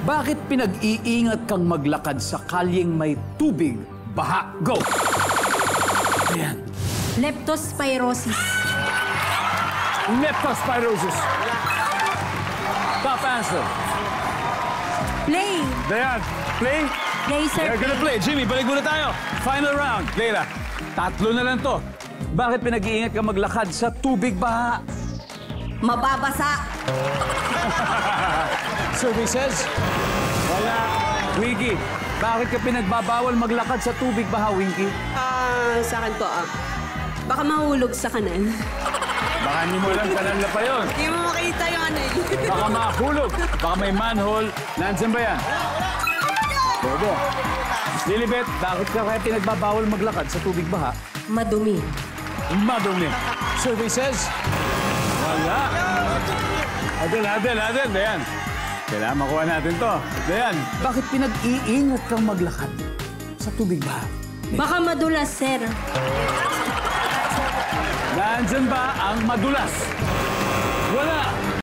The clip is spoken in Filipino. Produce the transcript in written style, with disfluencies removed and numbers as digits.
Bakit pinag-iingat kang maglakad sa kalyeng may tubig, baha? Go! Ayan. Leptospirosis. Leptospirosis. Top answer. Play. Dayan, play. Laser They're gonna play. Jimmy, balik muna tayo. Final round. Leila, tatlo na lang to. Bakit pinag-iingat kang maglakad sa tubig, baha? Mababasa. Services? Wala. Winky, bakit ka pinagbabawal maglakad sa tubig, baha, Winky? Sa akin po, baka mahulog sa kanal. Baka hindi mo lang kanal na pa yun. Hindi mo makita yung ano eh. Baka mahulog. Baka may manhole. Nandiyan ba yan? Pwede. Lilibet, bakit ka kaya pinagbabawal maglakad sa tubig, baha? Madumi. Madumi. Services? Wala. Adel. Dayan. Kailangan makuha natin to. Dayan, bakit pinag-iingat kang maglakad sa tubig, baha? Baka madulas, sir. Nandyan ba ang madulas? Wala.